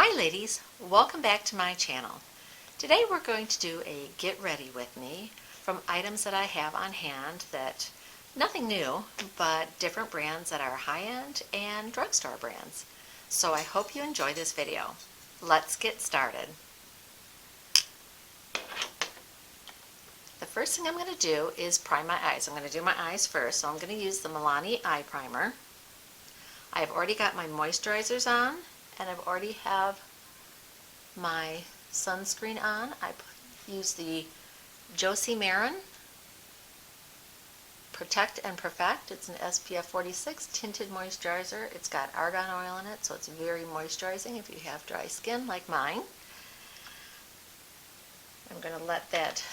Hi ladies, welcome back to my channel. Today we're going to do a get ready with me from items that I have on hand that nothing new, but different brands that are high-end and drugstore brands. So I hope you enjoy this video. Let's get started. The first thing I'm going to do is prime my eyes. I'm going to do my eyes first, so I'm going to use the Milani Eye Primer. I've already got my moisturizers on, and I've already have my sunscreen on. I use the Josie Marin Protect and Perfect. It's an SPF 46 tinted moisturizer. It's got argan oil in it, so it's very moisturizing if you have dry skin like mine. I'm going to let that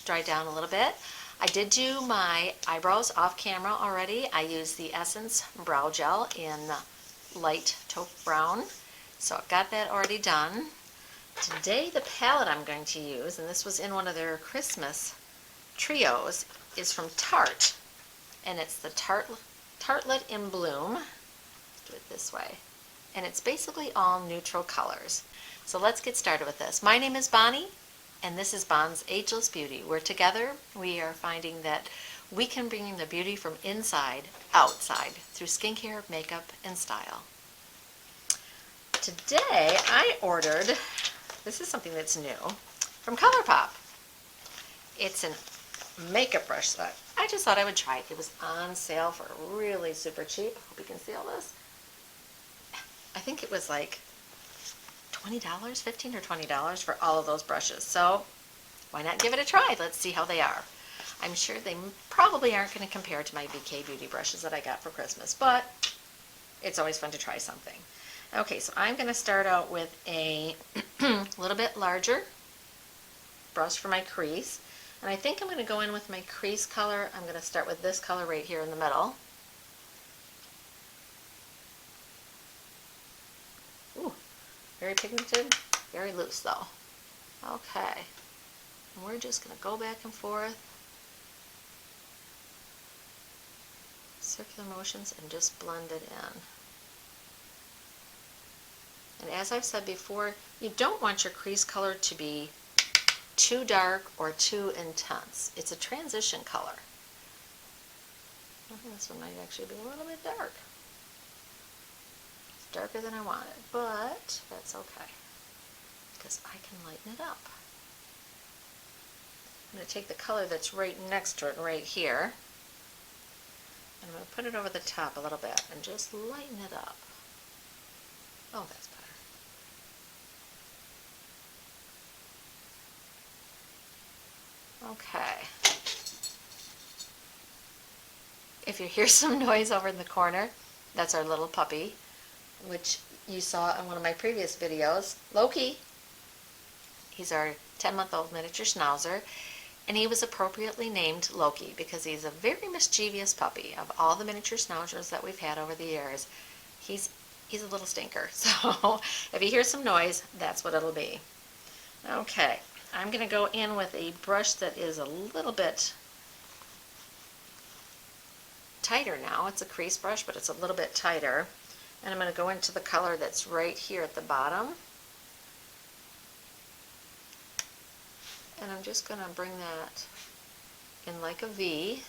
dry down a little bit. I did do my eyebrows off camera already. I used the Essence Brow Gel in light taupe brown. So I've got that already done. Today the palette I'm going to use, and this was in one of their Christmas trios, is from Tarte. And it's the Tartlet in Bloom. Let's do it this way. And it's basically all neutral colors. So let's get started with this. My name is Bonnie, and this is Bons Ageless Beauty. We're together. We are finding that we can bring the beauty from inside outside through skincare, makeup, and style. Today I ordered, this is something that's new, from ColourPop. It's a makeup brush set. I just thought I would try it. It was on sale for really super cheap. I hope you can see all this. I think it was like $20, $15 or $20 for all of those brushes. So why not give it a try? Let's see how they are. I'm sure they probably aren't going to compare to my BK Beauty brushes that I got for Christmas, but it's always fun to try something. Okay, so I'm going to start out with a little bit larger brush for my crease. And I think I'm going to go in with my crease color. I'm going to start with this color right here in the middle. Ooh, very pigmented, very loose though. Okay, and we're just going to go back and forth, circular motions, and just blend it in. And as I've said before, you don't want your crease color to be too dark or too intense. It's a transition color. I think this one might actually be a little bit dark. It's darker than I wanted, but that's okay, because I can lighten it up. I'm going to take the color that's right next to it, right here, and I'm going to put it over the top a little bit and just lighten it up. Oh, that's better. Okay. If you hear some noise over in the corner, that's our little puppy, which you saw in one of my previous videos, Loki. He's our 10-month-old miniature schnauzer, and he was appropriately named Loki because he's a very mischievous puppy. Of all the miniature schnauzers that we've had over the years, he's a little stinker. So if you hear some noise, that's what it'll be. Okay. I'm going to go in with a brush that is a little bit tighter now. It's a crease brush, but it's a little bit tighter. And I'm going to go into the color that's right here at the bottom. And I'm just going to bring that in like a V,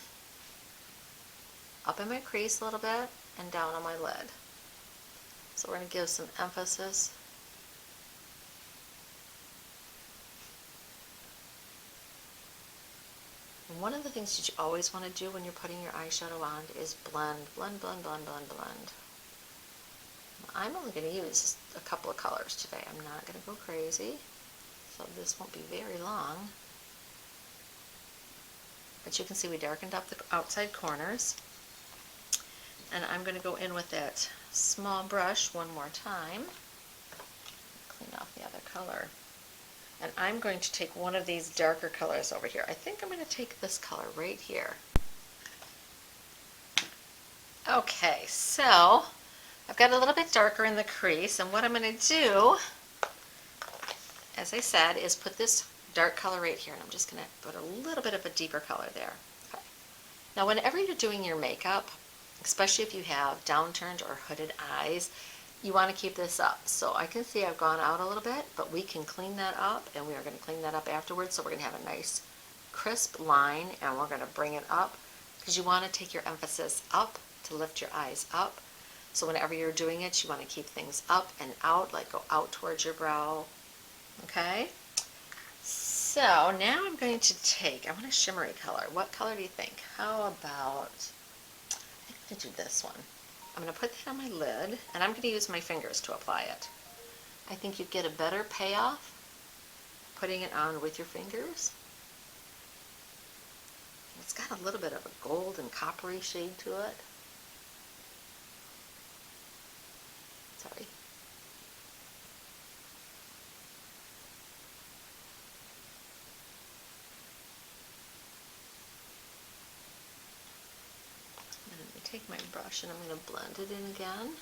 up in my crease a little bit, and down on my lid. So we're going to give some emphasis. One of the things that you always want to do when you're putting your eyeshadow on is blend, blend, blend, blend, blend, blend. I'm only going to use a couple of colors today. I'm not going to go crazy, so this won't be very long. But you can see we darkened up the outside corners. And I'm going to go in with that small brush one more time. Clean off the other color. And I'm going to take one of these darker colors over here. I think I'm going to take this color right here. Okay, so I've got a little bit darker in the crease, and what I'm going to do, as I said, is put this dark color right here, and I'm just going to put a little bit of a deeper color there. Okay. Now whenever you're doing your makeup, especially if you have downturned or hooded eyes, you want to keep this up. So I can see I've gone out a little bit, but we can clean that up, and we are going to clean that up afterwards. So we're going to have a nice crisp line, and we're going to bring it up because you want to take your emphasis up to lift your eyes up. So whenever you're doing it, you want to keep things up and out, like go out towards your brow. Okay? So now I'm going to take, I want a shimmery color. What color do you think? How about, I think I'm going to do this one. I'm going to put that on my lid, and I'm going to use my fingers to apply it. I think you get a better payoff putting it on with your fingers. It's got a little bit of a gold and coppery shade to it. Sorry. And I'm going to take my brush and I'm going to blend it in again.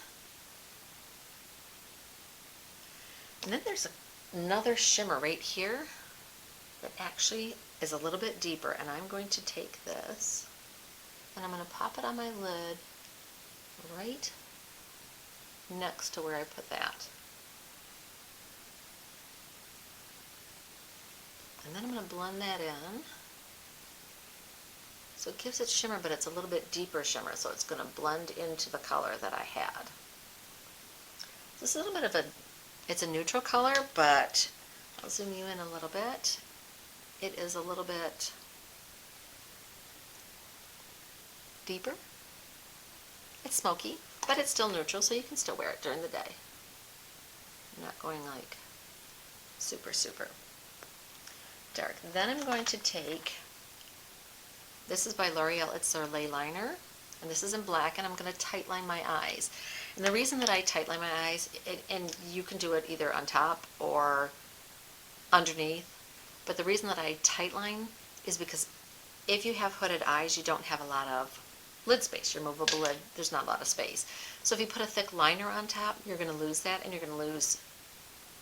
And then there's another shimmer right here that actually is a little bit deeper, and I'm going to take this and I'm going to pop it on my lid right next to where I put that. And then I'm going to blend that in. So it gives it shimmer, but it's a little bit deeper shimmer, so it's going to blend into the color that I had. So it's a little bit of a, it's a neutral color, but I'll zoom you in a little bit. It is a little bit deeper. It's smoky, but it's still neutral, so you can still wear it during the day. I'm not going like super, super dark. Then I'm going to take, this is by L'Oreal, it's their Lay Liner, and this is in black, and I'm going to tightline my eyes. And the reason that I tightline my eyes, and you can do it either on top or underneath, but the reason that I tightline is because if you have hooded eyes, you don't have a lot of lid space. Your movable lid, there's not a lot of space. So if you put a thick liner on top, you're going to lose that, and you're going to lose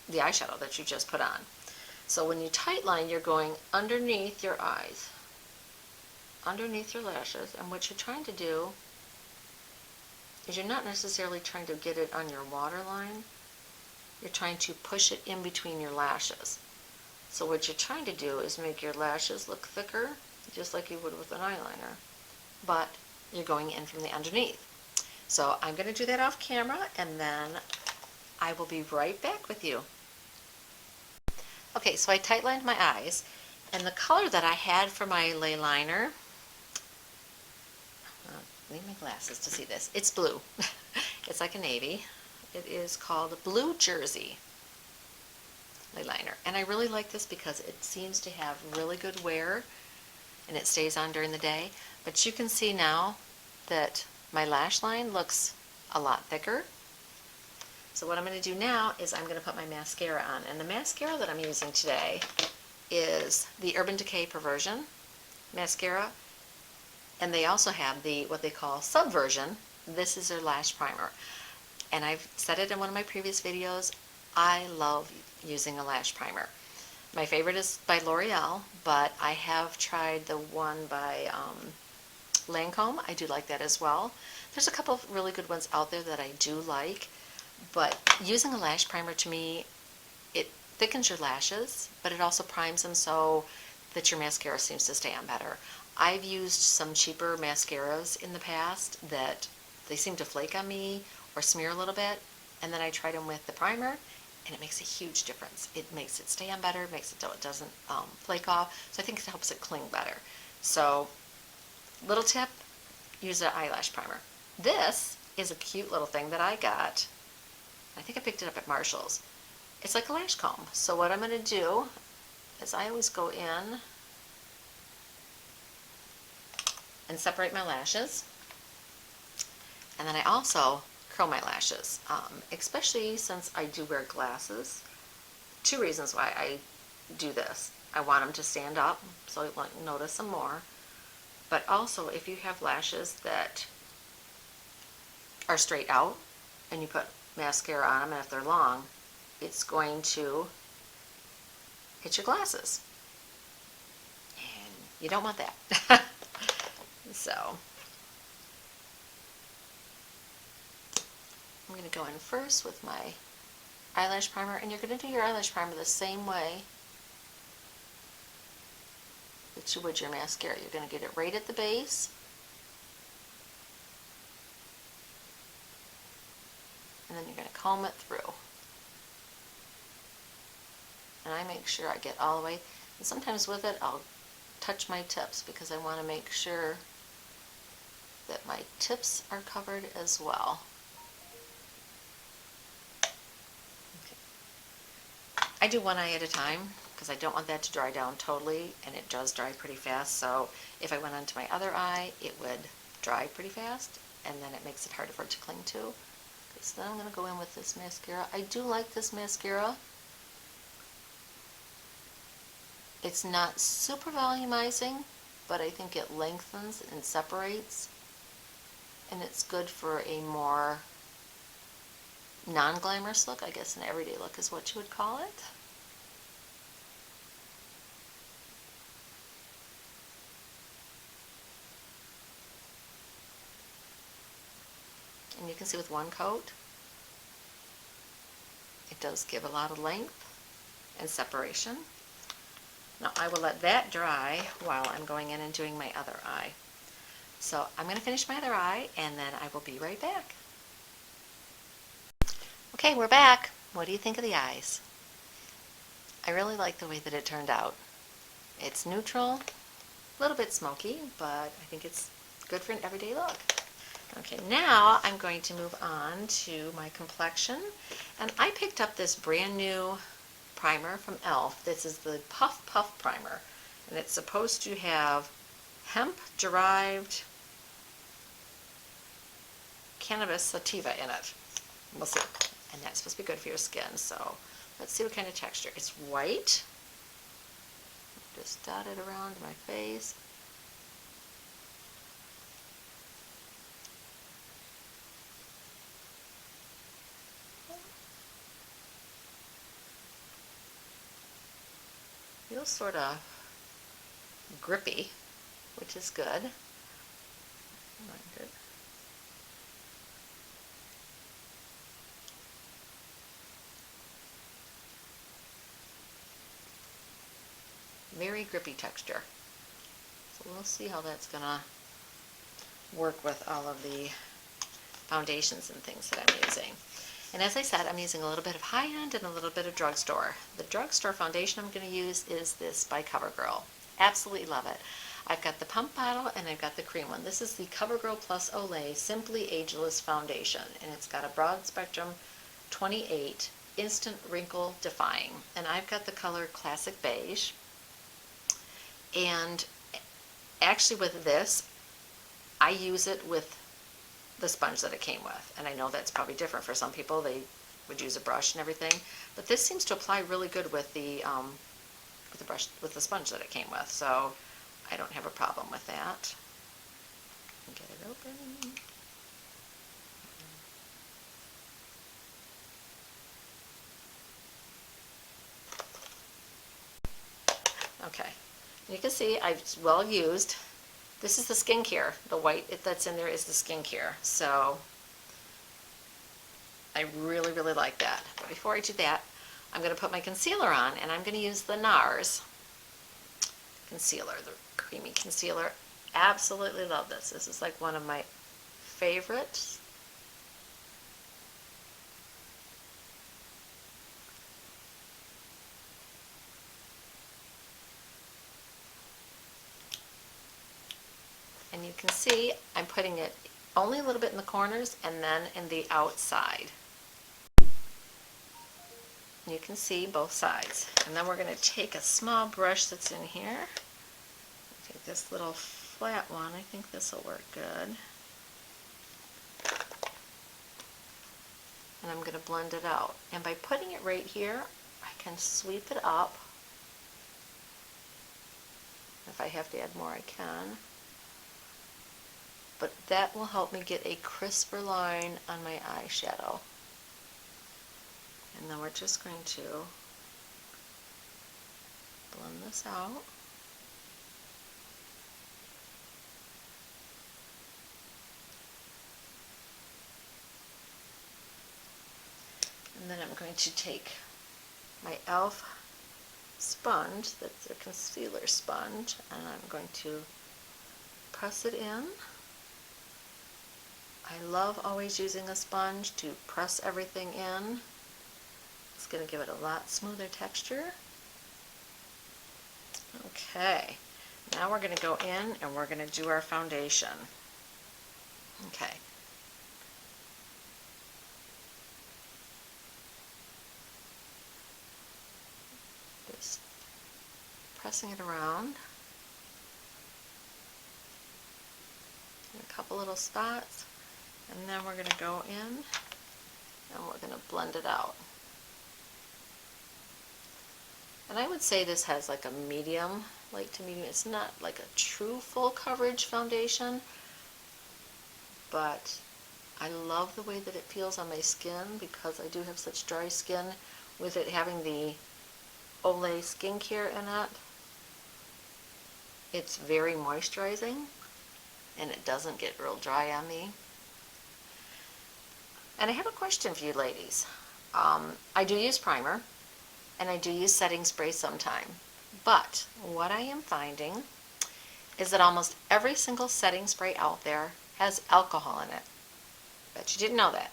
the eyeshadow that you just put on. So when you tightline, you're going underneath your eyes, underneath your lashes, and what you're trying to do is you're not necessarily trying to get it on your waterline. You're trying to push it in between your lashes. So what you're trying to do is make your lashes look thicker, just like you would with an eyeliner, but you're going in from the underneath. So I'm going to do that off camera, and then I will be right back with you. Okay, so I tightlined my eyes, and the color that I had for my lay liner, I need my glasses to see this. It's blue. It's like a navy. It is called Blue Jersey lay liner, and I really like this because it seems to have really good wear, and it stays on during the day. But you can see now that my lash line looks a lot thicker. So what I'm going to do now is I'm going to put my mascara on, and the mascara that I'm using today is the Urban Decay Perversion mascara, and they also have the what they call Subversion. This is their lash primer, and I've said it in one of my previous videos. I love using a lash primer. My favorite is by L'Oreal, but I have tried the one by Lancome. I do like that as well. There's a couple of really good ones out there that I do like, but using a lash primer, to me, it thickens your lashes, but it also primes them so that your mascara seems to stay on better. I've used some cheaper mascaras in the past that they seem to flake on me or smear a little bit, and then I tried them with the primer, and it makes a huge difference. It makes it stay on better, it makes it so it doesn't flake off, so I think it helps it cling better. So, little tip, use an eyelash primer. This is a cute little thing that I got. I think I picked it up at Marshall's. It's like a lash comb. So what I'm going to do is I always go in and separate my lashes. And then I also curl my lashes, especially since I do wear glasses. Two reasons why I do this. I want them to stand up, so you won't notice them more. But also, if you have lashes that are straight out and you put mascara on them, and if they're long, it's going to hit your glasses. And you don't want that. So, I'm going to go in first with my eyelash primer, and you're going to do your eyelash primer the same way that you would your mascara. You're going to get it right at the base, and then you're going to comb it through. And I make sure I get all the way, and sometimes with it I'll touch my tips because I want to make sure that my tips are covered as well. I do one eye at a time because I don't want that to dry down totally, and it does dry pretty fast, so if I went onto my other eye it would dry pretty fast, and then it makes it harder for it to cling to. So then I'm going to go in with this mascara. I do like this mascara. It's not super volumizing, but I think it lengthens and separates, and it's good for a more non-glamorous look, I guess an everyday look is what you would call it. And you can see with one coat, it does give a lot of length and separation. Now I will let that dry while I'm going in and doing my other eye. So I'm going to finish my other eye and then I will be right back. Okay, we're back. What do you think of the eyes? I really like the way that it turned out. It's neutral, a little bit smoky, but I think it's good for an everyday look. Okay, now I'm going to move on to my complexion, and I picked up this brand new primer from e.l.f. This is the Puff Puff Primer, and it's supposed to have hemp-derived cannabis sativa in it. We'll see. And that's supposed to be good for your skin, so let's see what kind of texture. It's white. Just dot it around my face. Feels sort of grippy, which is good. I like it. Very grippy texture. So we'll see how that's gonna work with all of the foundations and things that I'm using. And as I said, I'm using a little bit of high-end and a little bit of drugstore. The drugstore foundation I'm going to use is this by CoverGirl. Absolutely love it. I've got the pump bottle and I've got the cream one. This is the CoverGirl Plus Olay Simply Ageless Foundation, and it's got a broad spectrum 28 instant wrinkle defying. And I've got the color Classic Beige. And actually with this, I use it with the sponge that it came with. And I know that's probably different for some people. They would use a brush and everything. But this seems to apply really good with the brush, with the sponge that it came with. So I don't have a problem with that. Get it open. Okay. You can see I've well used. This is the skincare. The white that's in there is the skincare. So I really, really like that. But before I do that, I'm going to put my concealer on, and I'm going to use the NARS concealer, the creamy concealer. Absolutely love this. This is like one of my favorites. And you can see I'm putting it only a little bit in the corners and then in the outside. And you can see both sides. And then we're going to take a small brush that's in here. Take this little flat one. I think this will work good. And I'm going to blend it out. And by putting it right here, I can sweep it up. If I have to add more, I can. But that will help me get a crisper line on my eyeshadow. And then we're just going to blend this out. And then I'm going to take my e.l.f. sponge, that's a concealer sponge, and I'm going to press it in. I love always using a sponge to press everything in. It's going to give it a lot smoother texture. Okay, now we're going to go in and we're going to do our foundation. Okay. Just pressing it around in a couple little spots, and then we're going to go in and we're going to blend it out. And I would say this has like a medium, light to medium. It's not like a true full coverage foundation, but I love the way that it feels on my skin because I do have such dry skin with it having the Olay skincare in it. It's very moisturizing and it doesn't get real dry on me. And I have a question for you ladies. I do use primer and I do use setting spray sometime, but what I am finding is that almost every single setting spray out there has alcohol in it. Bet you didn't know that.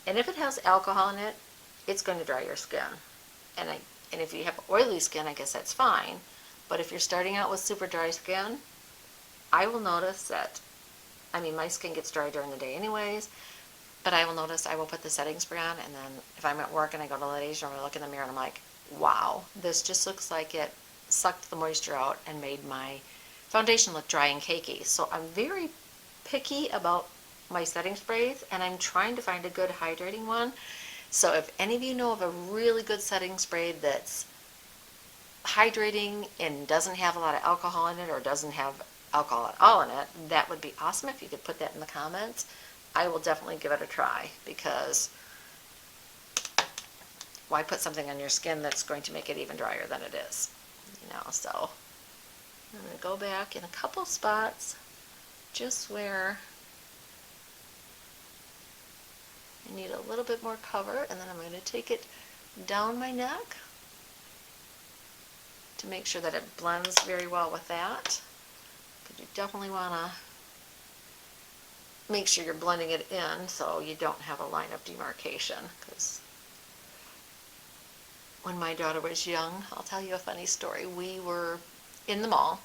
And if it has alcohol in it, it's going to dry your skin. And if you have oily skin, I guess that's fine. But if you're starting out with super dry skin, I will notice that, I mean, my skin gets dry during the day anyways, but I will notice I will put the setting spray on, and then if I'm at work and I go to the ladies' room and I look in the mirror and I'm like, wow, this just looks like it sucked the moisture out and made my foundation look dry and cakey. So I'm very picky about my setting sprays, and I'm trying to find a good hydrating one. So if any of you know of a really good setting spray that's hydrating and doesn't have a lot of alcohol in it or doesn't have alcohol at all in it, that would be awesome if you could put that in the comments. I will definitely give it a try, because why put something on your skin that's going to make it even drier than it is? You know, so I'm going to go back in a couple spots just where I need a little bit more cover, and then I'm going to take it down my neck to make sure that it blends very well with that. Because you definitely want to make sure you're blending it in so you don't have a line of demarcation. Because when my daughter was young, I'll tell you a funny story. We were in the mall,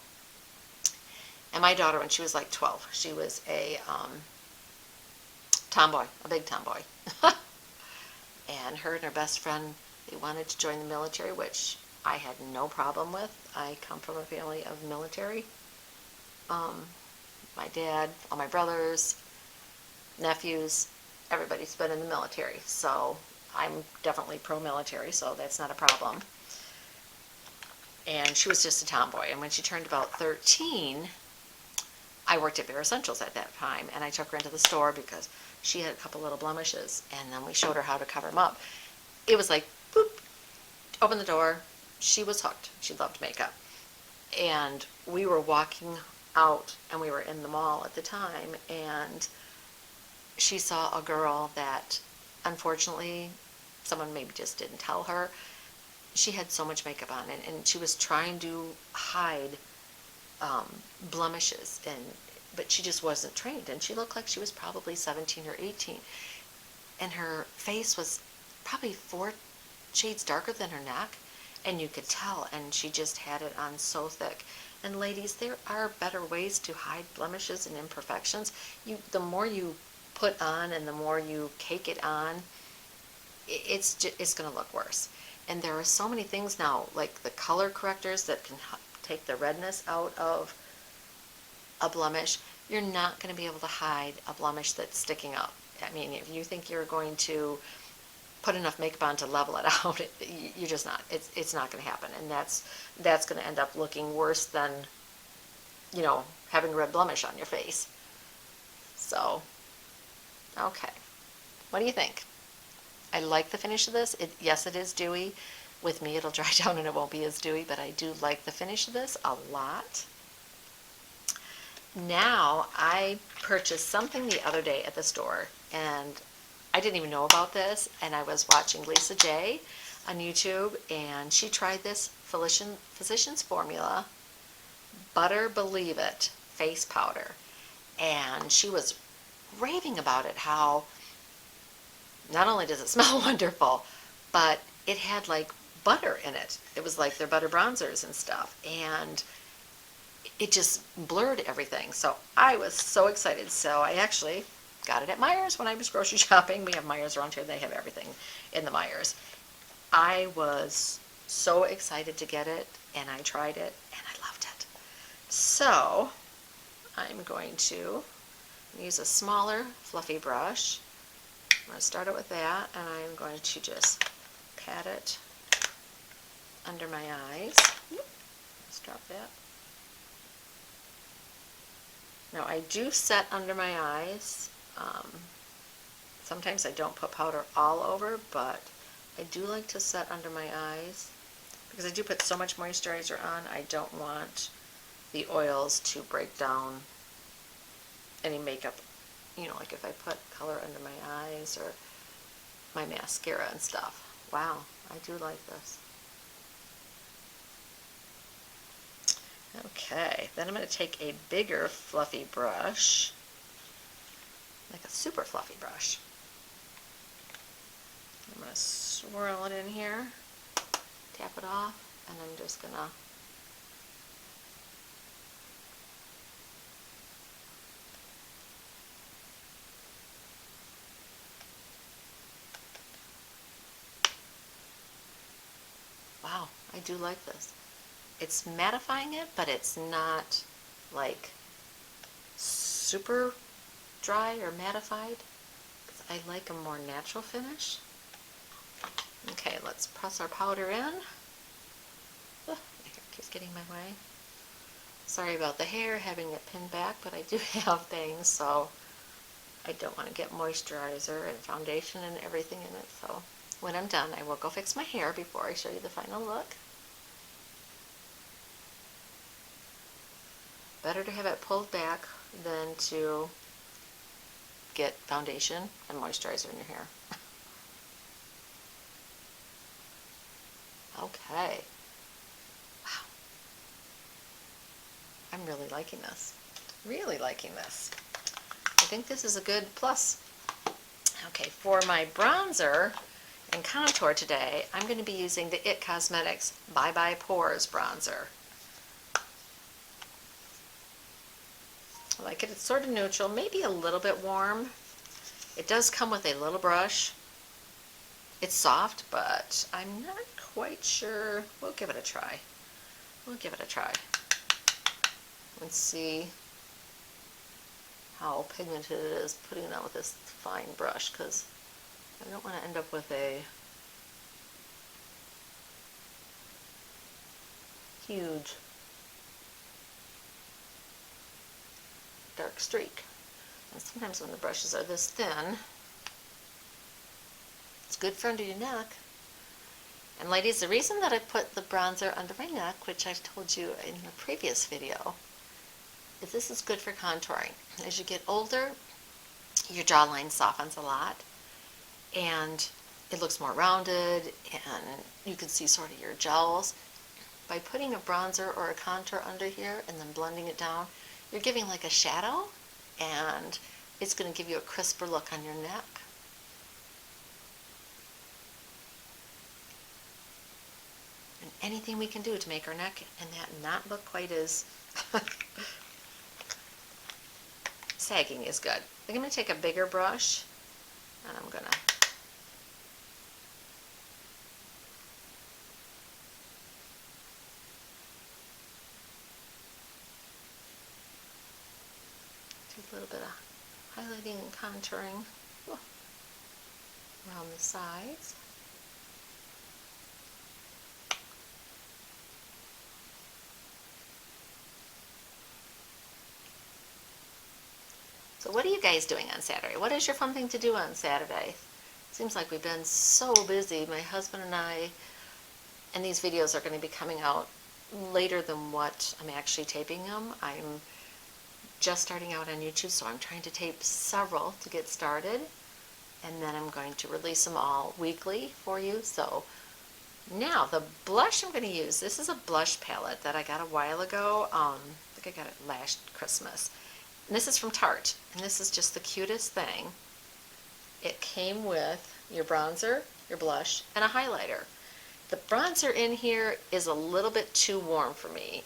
and my daughter, when she was like 12, she was a tomboy, a big tomboy. And her and her best friend, they wanted to join the military, which I had no problem with. I come from a family of military. My dad, all my brothers, nephews, everybody's been in the military. So I'm definitely pro-military, so that's not a problem. And she was just a tomboy. And when she turned about 13, I worked at Bare Essentials at that time, and I took her into the store because she had a couple little blemishes, and then we showed her how to cover them up. It was like, boop, open the door. She was hooked. She loved makeup. And we were walking out, and we were in the mall at the time, and she saw a girl that, unfortunately, someone maybe just didn't tell her. She had so much makeup on, and she was trying to hide blemishes, but she just wasn't trained, and she looked like she was probably 17 or 18, and her face was probably 4 shades darker than her neck, and you could tell, and she just had it on so thick. And ladies, there are better ways to hide blemishes and imperfections. The more you put on and the more you cake it on, it's going to look worse. And there are so many things now, like the color correctors that can take the redness out of a blemish. You're not going to be able to hide a blemish that's sticking up. I mean, if you think you're going to put enough makeup on to level it out, you're just not. It's not going to happen, and that's going to end up looking worse than, you know, having a red blemish on your face. So, okay, what do you think? I like the finish of this. Yes, it is dewy. With me, it'll dry down and it won't be as dewy, but I do like the finish of this a lot. Now, I purchased something the other day at the store, and I didn't even know about this, and I was watching Lisa J on YouTube, and she tried this Physicians Formula Butter Believe It face powder, and she was raving about it, how not only does it smell wonderful, but it had like butter in it. It was like their butter bronzers and stuff, and it just blurred everything. So I was so excited. So I actually got it at Meijer's when I was grocery shopping. We have Meijer's around here. They have everything in the Meijer's. I was so excited to get it, and I tried it, and I loved it. So I'm going to use a smaller fluffy brush. I'm going to start it with that, and I'm going to just pat it under my eyes. Let's drop that. Now I do set under my eyes. Sometimes I don't put powder all over, but I do like to set under my eyes because I do put so much moisturizer on. I don't want the oils to break down any makeup, like if I put color under my eyes or my mascara and stuff. Wow, I do like this. Okay, then I'm going to take a bigger fluffy brush, like a super fluffy brush. I'm going to swirl it in here, tap it off, and I'm just going to wow, I do like this. It's mattifying it, but it's not like super dry or mattified. I like a more natural finish. Okay, let's press our powder in. Oh, my hair keeps getting in my way. Sorry about the hair, having it pinned back, but I do have bangs, so I don't want to get moisturizer and foundation and everything in it. So when I'm done, I will go fix my hair before I show you the final look. Better to have it pulled back than to get foundation and moisturizer in your hair. Okay. Wow. I'm really liking this. Really liking this. I think this is a good plus. Okay, for my bronzer and contour today, I'm going to be using the IT Cosmetics Bye Bye Pores bronzer. I like it. It's sort of neutral, maybe a little bit warm. It does come with a little brush. It's soft, but I'm not quite sure. We'll give it a try. We'll give it a try. Let's see how pigmented it is putting it on with this fine brush, because I don't want to end up with a huge dark streak. And sometimes when the brushes are this thin, it's good for under your neck. And ladies, the reason that I put the bronzer under my neck, which I told you in the previous video, is this is good for contouring. As you get older, your jawline softens a lot, and it looks more rounded, and you can see sort of your jowls. By putting a bronzer or a contour under here and then blending it down, you're giving like a shadow, and it's going to give you a crisper look on your neck. And anything we can do to make our neck and that not look quite as sagging is good. I think I'm going to take a bigger brush, and I'm going to do a little bit of highlighting and contouring around the sides. So what are you guys doing on Saturday? What is your fun thing to do on Saturday? Seems like we've been so busy, my husband and I, and these videos are going to be coming out later than what I'm actually taping them. I'm just starting out on YouTube, so I'm trying to tape several to get started. and then I'm going to release them all weekly for you. So now the blush I'm going to use, this is a blush palette that I got a while ago. I think I got it last Christmas. And this is from Tarte, and this is just the cutest thing. It came with your bronzer, your blush, and a highlighter. The bronzer in here is a little bit too warm for me.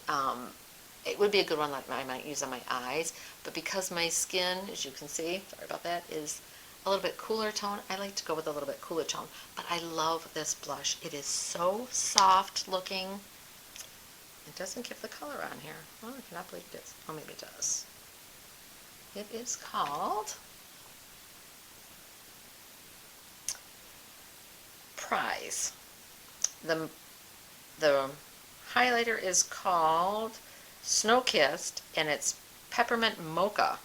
It would be a good one that I might use on my eyes, but because my skin, as you can see, sorry about that, is a little bit cooler tone, I like to go with a little bit cooler tone. But I love this blush. It is so soft looking. It doesn't give the color on here. Oh, I cannot believe it is. Oh, maybe it does. It is called Prize. The highlighter is called Snow Kissed, and it's Peppermint Mocha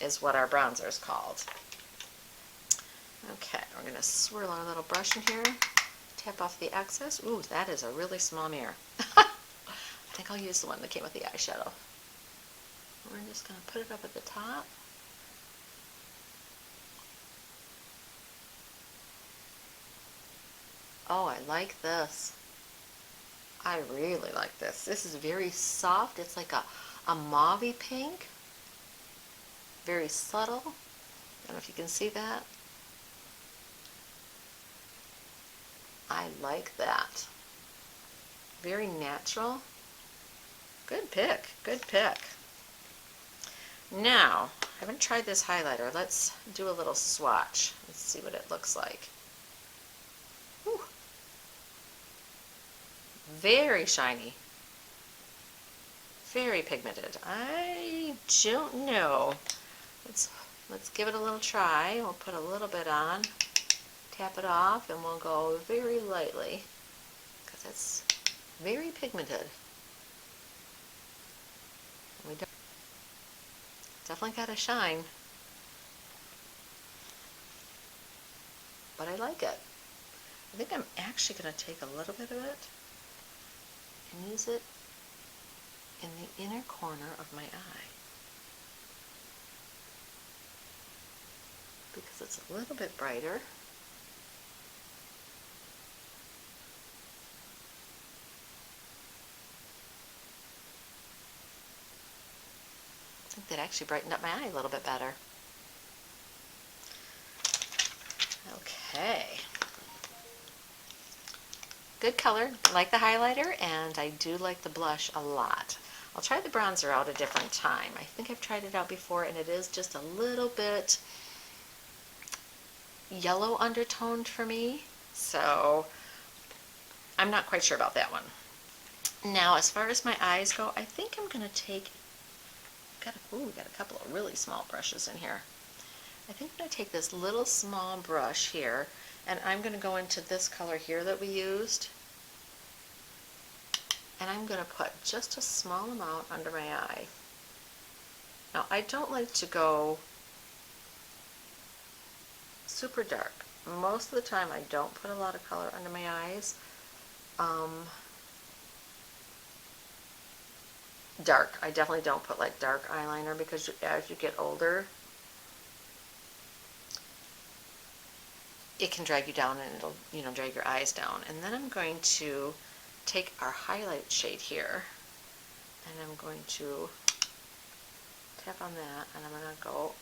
is what our bronzer is called. Okay, we're going to swirl our little brush in here, tap off the excess. Ooh, that is a really small mirror. I think I'll use the one that came with the eyeshadow. We're just going to put it up at the top. Oh, I like this. I really like this. This is very soft. It's like a mauve-y pink. Very subtle. I don't know if you can see that. I like that. Very natural. Good pick. Good pick. Now, I haven't tried this highlighter. Let's do a little swatch. Let's see what it looks like. Whew. Very shiny. Very pigmented. I don't know. Let's give it a little try. We'll put a little bit on, tap it off, and we'll go very lightly because it's very pigmented. We don't, definitely got a shine, but I like it. I think I'm actually going to take a little bit of it and use it in the inner corner of my eye because it's a little bit brighter. I think that actually brightened up my eye a little bit better. Okay. Good color. I like the highlighter, and I do like the blush a lot. I'll try the bronzer out a different time. I think I've tried it out before, and it is just a little bit yellow undertoned for me, so I'm not quite sure about that one. Now, as far as my eyes go, I think I'm going to take, we got a couple of really small brushes in here. I think I'm going to take this little small brush here, and I'm going to go into this color here that we used, and I'm going to put just a small amount under my eye. Now, I don't like to go super dark. Most of the time I don't put a lot of color under my eyes. Dark. I definitely don't put like dark eyeliner because as you get older, it can drag you down and it'll, drag your eyes down. And then I'm going to take our highlight shade here and I'm going to tap on that and I'm going to go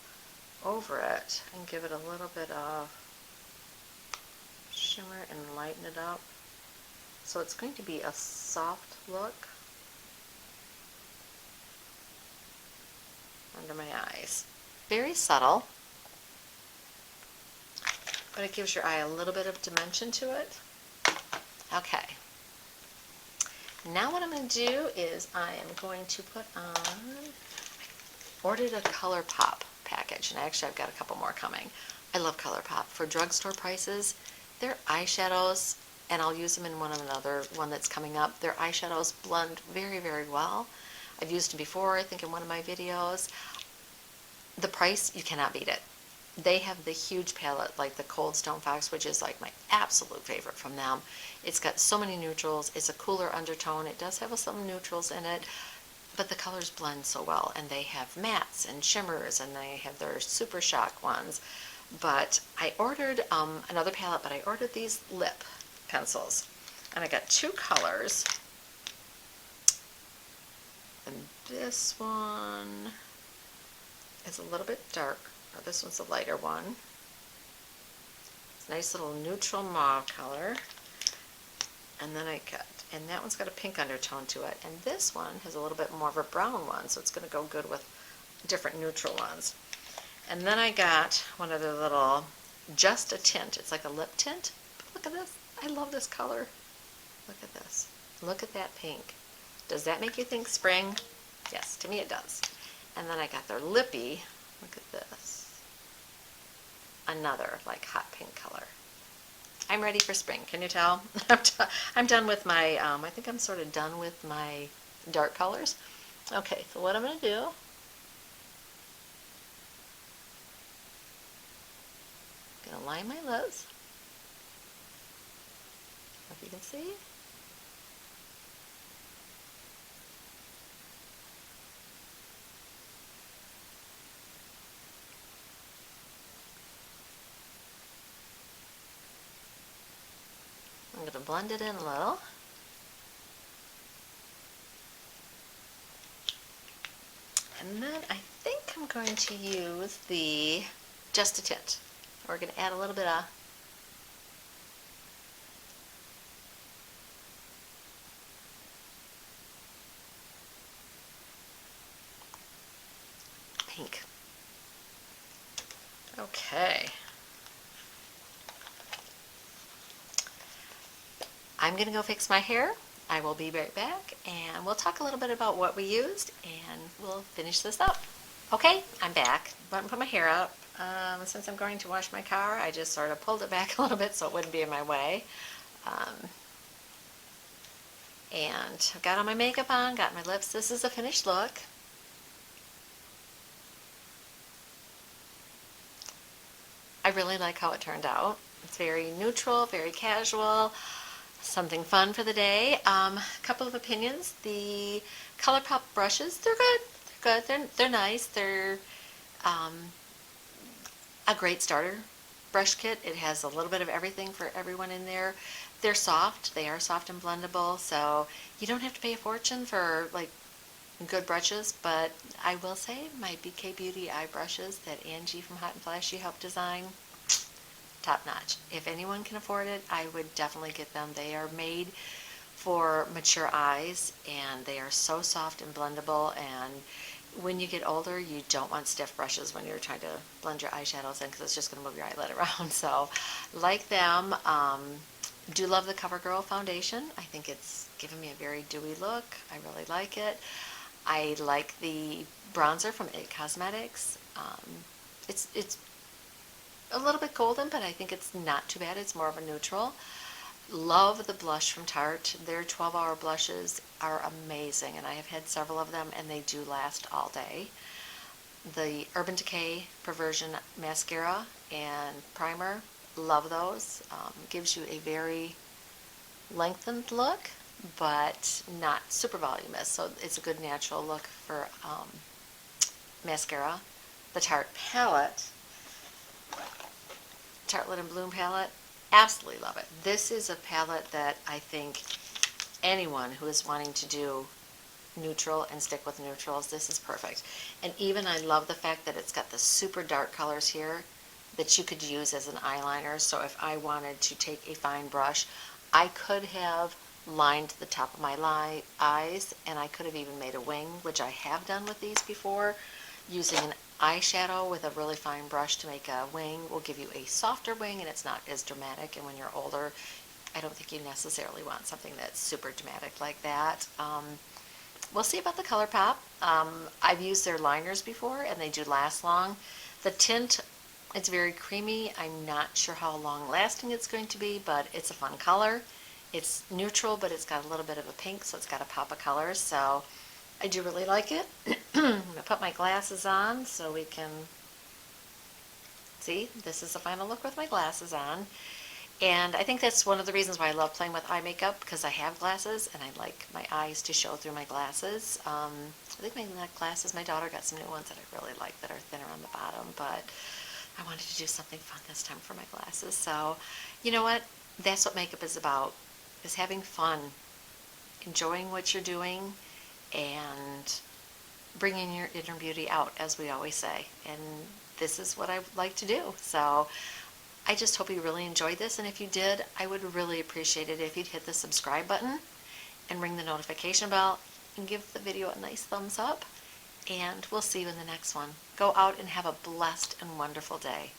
over it and give it a little bit of shimmer and lighten it up. So it's going to be a soft look under my eyes. Very subtle, but it gives your eye a little bit of dimension to it. Okay. Now what I'm going to do is I am going to put on, I ordered a ColourPop package, and actually I've got a couple more coming. I love ColourPop. For drugstore prices, their eyeshadows, and I'll use them in another one that's coming up, their eyeshadows blend very, very well. I've used them before, I think in one of my videos. The price, you cannot beat it. They have the huge palette, like the Cold Stone Fox, which is like my absolute favorite from them. It's got so many neutrals. It's a cooler undertone. It does have some neutrals in it, but the colors blend so well. And they have mattes and shimmers, and they have their Super Shock ones. But I ordered another palette, but I ordered these lip pencils. And I got two colors. And this one is a little bit dark. Or this one's a lighter one. It's a nice little neutral mauve color. And then and that one's got a pink undertone to it. And this one has a little bit more of a brown one, so it's going to go good with different neutral ones. And then I got one of the little, just a tint. It's like a lip tint. But look at this. I love this color. Look at this. Look at that pink. Does that make you think spring? Yes, to me it does. And then I got their lippy. Look at this. Another like hot pink color. I'm ready for spring. Can you tell? I'm done with my, I think I'm sort of done with my dark colors. Okay, so what I'm going to do, I'm going to line my lips. If you can see. I'm going to blend it in a little. And then I think I'm going to use the Just a Tint. We're going to add a little bit of pink. Okay. I'm going to go fix my hair. I will be right back, and we'll talk a little bit about what we used, and we'll finish this up. Okay, I'm back. Went and put my hair up. Since I'm going to wash my car, I just sort of pulled it back a little bit so it wouldn't be in my way. And I've got all my makeup on, got my lips. This is a finished look. I really like how it turned out. It's very neutral, very casual, something fun for the day. Couple of opinions. The ColourPop brushes, they're good. They're good. They're nice. They're a great starter brush kit. It has a little bit of everything for everyone in there. They're soft. They are soft and blendable, so you don't have to pay a fortune for like good brushes, but I will say my BK Beauty eye brushes that Angie from Hot and Flashy helped design, top notch. If anyone can afford it, I would definitely get them. They are made for mature eyes, and they are so soft and blendable, and when you get older, you don't want stiff brushes when you're trying to blend your eyeshadows in because it's just going to move your eyelid around. So, like them. Do love the CoverGirl foundation. I think it's given me a very dewy look. I really like it. I like the bronzer from It Cosmetics. It's a little bit golden, but I think it's not too bad. It's more of a neutral. Love the blush from Tarte. Their 12-hour blushes are amazing, and I have had several of them, and they do last all day. The Urban Decay Perversion Mascara and Primer, love those. Gives you a very lengthened look, but not super voluminous, so it's a good natural look for mascara. The Tarte palette, Tarte Lid and Bloom palette, absolutely love it. This is a palette that I think anyone who is wanting to do neutral and stick with neutrals, this is perfect. And even I love the fact that it's got the super dark colors here that you could use as an eyeliner. So if I wanted to take a fine brush, I could have lined the top of my eyes, and I could have even made a wing, which I have done with these before. Using an eyeshadow with a really fine brush to make a wing will give you a softer wing, and it's not as dramatic. And when you're older, I don't think you necessarily want something that's super dramatic like that. We'll see about the ColourPop. I've used their liners before, and they do last long. The tint, it's very creamy. I'm not sure how long lasting it's going to be, but it's a fun color. It's neutral, but it's got a little bit of a pink, so it's got a pop of color. So I do really like it. I'm going to put my glasses on so we can see. This is the final look with my glasses on. And I think that's one of the reasons why I love playing with eye makeup, because I have glasses and I like my eyes to show through my glasses. I think my glasses, my daughter got some new ones that I really like that are thinner on the bottom, but I wanted to do something fun this time for my glasses. So, you know what? That's what makeup is about, is having fun, enjoying what you're doing, and bringing your inner beauty out, as we always say. And this is what I like to do. So I just hope you really enjoyed this. And if you did, I would really appreciate it if you'd hit the subscribe button and ring the notification bell and give the video a nice thumbs up. And we'll see you in the next one. Go out and have a blessed and wonderful day.